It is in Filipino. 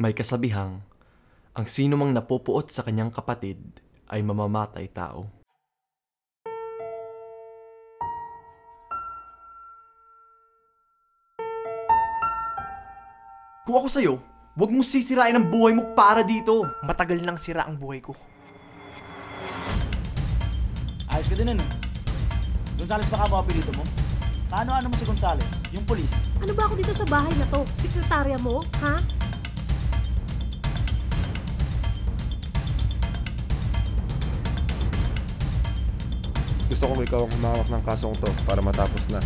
May kasabihang, ang sino mang napupuot sa kanyang kapatid ay mamamatay tao. Kung ako sa'yo, huwag mong sisirain ang buhay mo para dito. Matagal nang sira ang buhay ko. Ayos ka din ano? Gonzales baka mo apelyido mo? Kaano-ano mo si Gonzales? Yung polis? Ano ba ako dito sa bahay na to? Sekretarya mo, ha? Gusto kong ikaw ang humawak ng kasong to para matapos na.